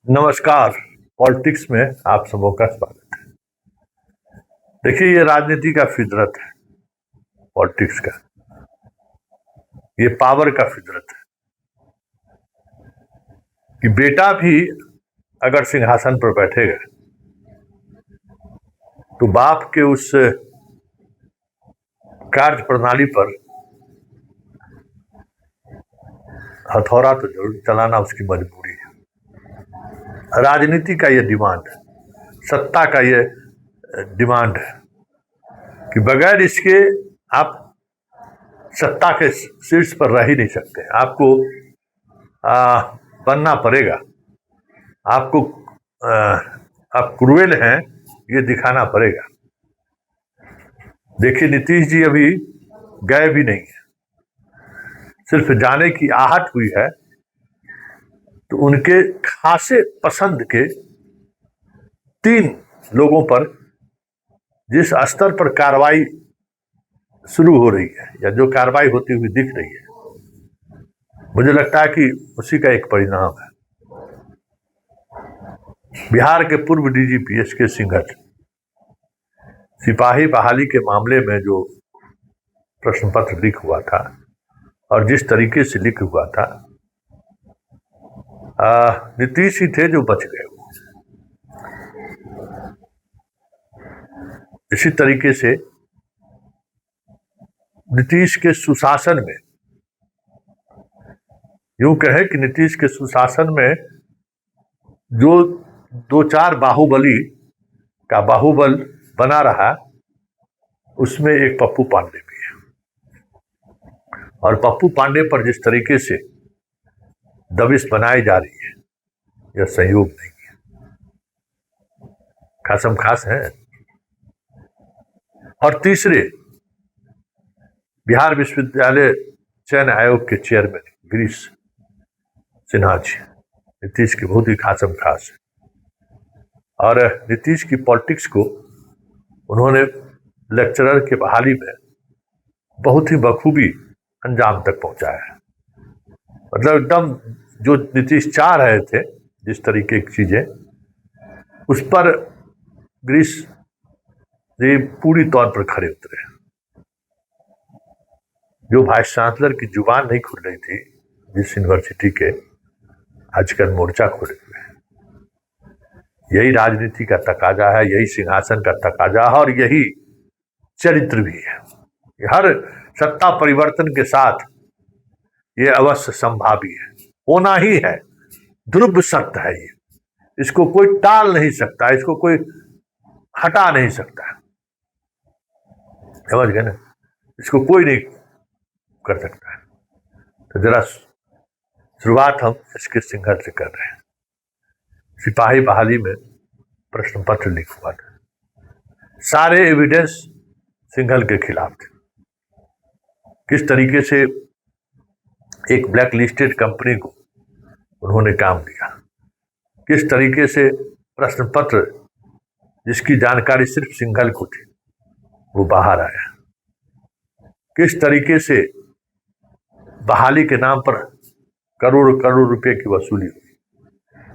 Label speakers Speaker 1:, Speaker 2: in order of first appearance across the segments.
Speaker 1: नमस्कार। पॉलिटिक्स में आप सबों का स्वागत है। देखिए, ये राजनीति का फितरत है। पॉलिटिक्स का ये पावर का फितरत है कि बेटा भी अगर सिंहासन पर बैठेगा तो बाप के उस कार्य प्रणाली पर हथौड़ा तो जरूर चलाना उसकी मजबूरी है। राजनीति का ये डिमांड है, सत्ता का ये डिमांड है कि बगैर इसके आप सत्ता के शीर्ष पर रह ही नहीं सकते। आपको बनना पड़ेगा। आपको आप क्रूएल हैं ये दिखाना पड़ेगा। देखिए, नीतीश जी अभी गए भी नहीं है, सिर्फ जाने की आहट हुई है तो उनके खासे पसंद के 3 लोगों पर जिस स्तर पर कार्रवाई शुरू हो रही है या जो कार्रवाई होती हुई दिख रही है, मुझे लगता है कि उसी का एक परिणाम है। बिहार के पूर्व डीजीपी एस के सिंघल सिपाही बहाली के मामले में जो प्रश्न पत्र लीक हुआ था और जिस तरीके से लीक हुआ था, नीतीश ही थे जो बच गए। इसी तरीके से नीतीश के सुशासन में, यूं कहे कि नीतीश के सुशासन में जो 2-4 बाहुबली का बाहुबल बना रहा, उसमें एक पप्पू पांडे भी है। और पप्पू पांडे पर जिस तरीके से दबिश बनाई जा रही है, यह संयोग नहीं है, खासम खास है। और तीसरे, बिहार विश्वविद्यालय चयन आयोग के चेयरमैन गिरीश सिन्हा जी नीतीश के बहुत ही खासम खास है। और नीतीश की पॉलिटिक्स को उन्होंने लेक्चरर के बहाली में बहुत ही बखूबी अंजाम तक पहुंचाया है। मतलब एकदम जो नीतीश चाह रहे थे, जिस तरीके की चीजें, उस पर गिरीश जी पूरी तौर पर खड़े उतरे। जो वाइस चांसलर की जुबान नहीं खुल रही थी जिस यूनिवर्सिटी के, आजकल मोर्चा खोले हुए हैं। यही राजनीति का तकाजा है, यही सिंहासन का तकाजा है और यही चरित्र भी है। हर सत्ता परिवर्तन के साथ ये अवश्य संभावी है, होना ही है, ध्रुव सत्य है। ये इसको कोई टाल नहीं सकता, इसको कोई हटा नहीं सकता, समझ गए ना? इसको कोई नहीं कर सकता है। तो जरा शुरुआत हम इसके सिंघल से कर रहे हैं। सिपाही बहाली में प्रश्न पत्र लीक हुआ था, सारे एविडेंस सिंघल के खिलाफ थे। किस तरीके से एक ब्लैक लिस्टेड कंपनी को उन्होंने काम दिया, किस तरीके से प्रश्न पत्र जिसकी जानकारी सिर्फ सिंघल को थी वो बाहर आया, किस तरीके से बहाली के नाम पर करोड़ करोड़ रुपए की वसूली हुई,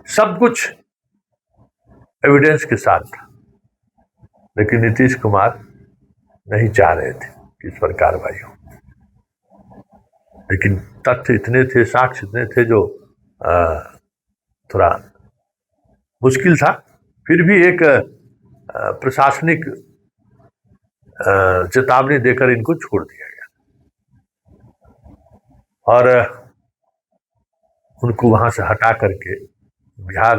Speaker 1: सब कुछ एविडेंस के साथ था। लेकिन नीतीश कुमार नहीं चाह रहे थे कि इस पर कार्रवाई हो। लेकिन तथ्य इतने थे, साक्ष्य इतने थे जो थोड़ा मुश्किल था। फिर भी एक प्रशासनिक चेतावनी देकर इनको छोड़ दिया गया और उनको वहां से हटा करके बिहार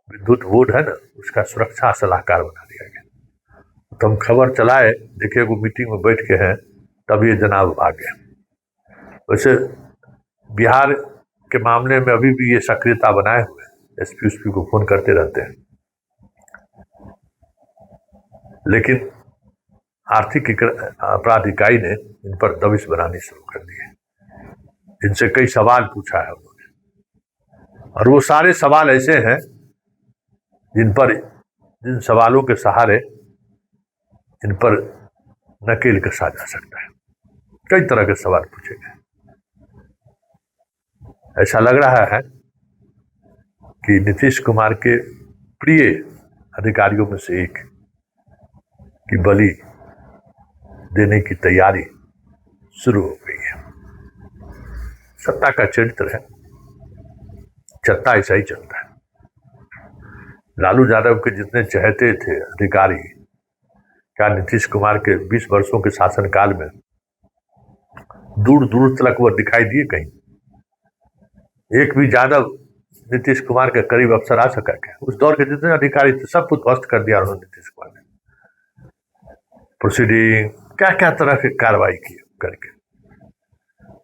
Speaker 1: विद्युत बोर्ड है ना, उसका सुरक्षा सलाहकार बना दिया गया। तो हम खबर चलाए, देखे वो मीटिंग में बैठ के हैं, तब ये जनाब आ गए। वैसे बिहार के मामले में अभी भी ये सक्रियता बनाए हुए हैं, एसपी उसपी को फोन करते रहते हैं। लेकिन आर्थिक अपराध इकाई ने इन पर दबिश बनानी शुरू कर दी है। इनसे कई सवाल पूछा है उन्होंने, और वो सारे सवाल ऐसे हैं जिन सवालों के सहारे इन पर नकेल कसा जा सकता है। कई तरह के सवाल पूछे गए। ऐसा लग रहा है कि नीतीश कुमार के प्रिय अधिकारियों में से एक की बलि देने की तैयारी शुरू हो गई है। सत्ता का चरित्र है, चलता ऐसा ही चलता है। लालू यादव के जितने चहेते थे अधिकारी, क्या नीतीश कुमार के 20 वर्षों के शासनकाल में दूर दूर तक वह दिखाई दिए कहीं? एक भी यादव नीतीश कुमार के करीब अफसर आ सका क्या? उस दौर के जितने अधिकारी थे सब कुछ ध्वस्त कर दिया उन्होंने नीतीश कुमार ने। प्रोसीडिंग क्या क्या तरह की कार्रवाई की करके,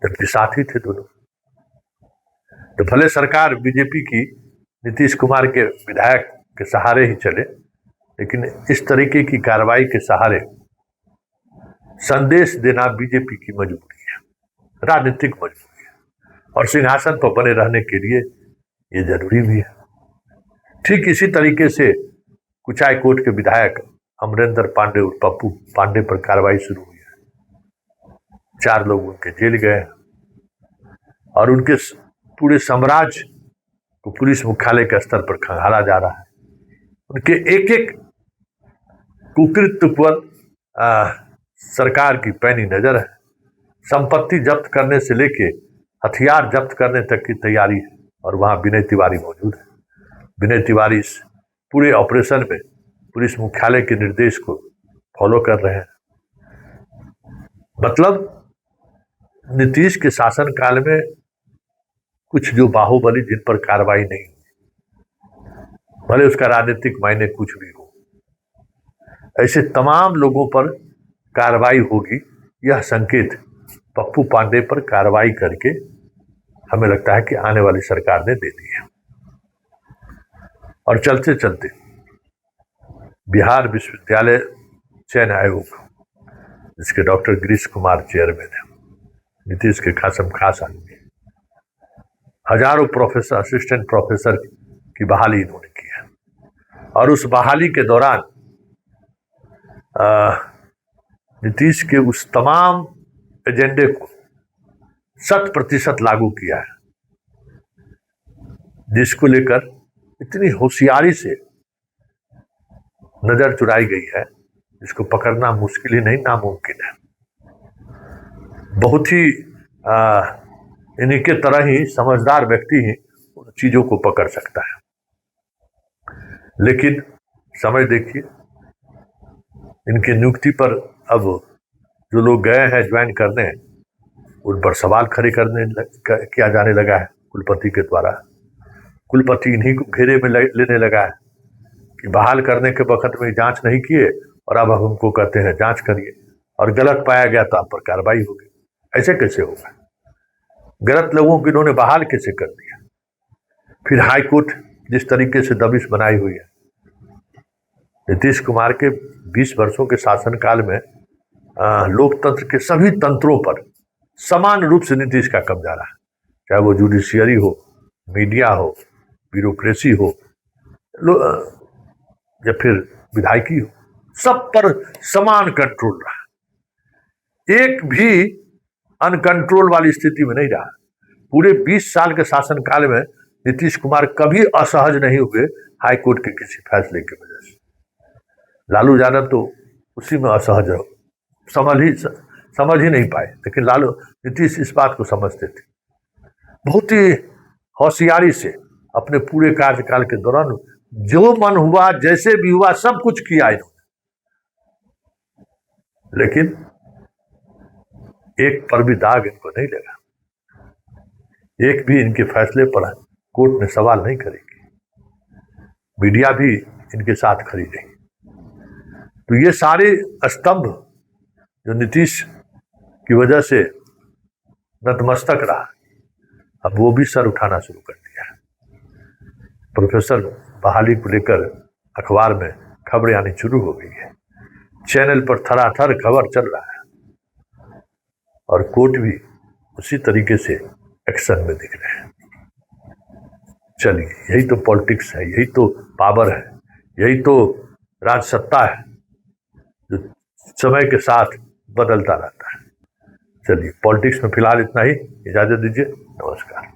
Speaker 1: जबकि साथी थे दोनों। तो भले सरकार बीजेपी की नीतीश कुमार के विधायक के सहारे ही चले, लेकिन इस तरीके की कार्रवाई के सहारे संदेश देना बीजेपी की मजबूरी है, राजनीतिक मजबूरी है, और सिंहासन पर बने रहने के लिए ये जरूरी भी है। ठीक इसी तरीके से कुचाई कोट के विधायक अमरेंद्र पांडे और पप्पू पांडे पर कार्रवाई शुरू हुई है। 4 लोग उनके जेल गए और उनके पूरे साम्राज्य को पुलिस मुख्यालय के स्तर पर खंगाला जा रहा है। उनके एक एक कुकृत्य पर सरकार की पैनी नजर है। संपत्ति जब्त करने से लेके हथियार जब्त करने तक की तैयारी है, और वहां विनय तिवारी मौजूद है। विनय तिवारी इस पूरे ऑपरेशन में पुलिस मुख्यालय के निर्देश को फॉलो कर रहे हैं। मतलब नीतीश के शासनकाल में कुछ जो बाहुबली जिन पर कार्रवाई नहीं, भले उसका राजनीतिक मायने कुछ भी हो, ऐसे तमाम लोगों पर कार्रवाई होगी। यह संकेत पप्पू पांडे पर कार्रवाई करके हमें लगता है कि आने वाली सरकार ने दे दी है। और चलते चलते बिहार विश्वविद्यालय चयन आयोग, जिसके डॉक्टर गिरीश कुमार चेयरमैन है, नीतीश के खासम खास आदमी, हजारों प्रोफेसर, असिस्टेंट प्रोफेसर की बहाली इन्होंने की है। और उस बहाली के दौरान नीतीश के उस तमाम एजेंडे को 100% लागू किया है, जिसको लेकर इतनी होशियारी से नजर चुराई गई है, जिसको पकड़ना मुश्किल ही नहीं, नामुमकिन है। बहुत ही इन्हीं के तरह ही समझदार व्यक्ति ही उन चीजों को पकड़ सकता है। लेकिन समझ देखिए, इनकी नियुक्ति पर अब जो लोग गए हैं ज्वाइन करने, उन पर सवाल खड़े किया जाने लगा है कुलपति के द्वारा। कुलपति इन्हीं को घेरे में लेने लगा है कि बहाल करने के वक्त में जांच नहीं किए और अब हमको कहते हैं जांच करिए, और गलत पाया गया तो आप पर कार्रवाई होगी। ऐसे कैसे होगा? गलत लोगों को इन्होंने बहाल कैसे कर दिया? फिर हाईकोर्ट जिस तरीके से दबिश बनाई हुई है, नीतीश कुमार के 20 वर्षों के शासनकाल में लोकतंत्र के सभी तंत्रों पर समान रूप से नीतीश का कब्जा रहा, चाहे वो जुडिशियरी हो, मीडिया हो, ब्यूरोक्रेसी हो, या फिर विधायकी हो, सब पर समान कंट्रोल रहा। एक भी अनकंट्रोल वाली स्थिति में नहीं रहा। पूरे 20 साल के शासनकाल में नीतीश कुमार कभी असहज नहीं हुए हाईकोर्ट के किसी फैसले की वजह से। लालू यादव तो उसी में असहज हो, समझ ही नहीं पाए, लेकिन नीतीश इस बात को समझते थे। बहुत ही होशियारी से अपने पूरे कार्यकाल के दौरान जो मन हुआ, जैसे भी हुआ, सब कुछ किया इन्होंने। लेकिन एक पर भी दाग इनको नहीं लगा। एक भी इनके फैसले पर कोर्ट ने सवाल नहीं करेगी। मीडिया भी इनके साथ खड़ी रही। तो ये सारे स्तंभ जो नीतीश की वजह से नतमस्तक रहा, अब वो भी सर उठाना शुरू कर दिया है। प्रोफेसर बहाली को लेकर अखबार में खबरें आनी शुरू हो गई है। चैनल पर थराथर खबर चल रहा है, और कोर्ट भी उसी तरीके से एक्शन में दिख रहे हैं। चलिए, यही तो पॉलिटिक्स है, यही तो पावर है, यही तो राजसत्ता है जो समय के साथ बदलता रहता है। चलिए, पॉलिटिक्स में फिलहाल इतना ही। इजाजत दीजिए। नमस्कार।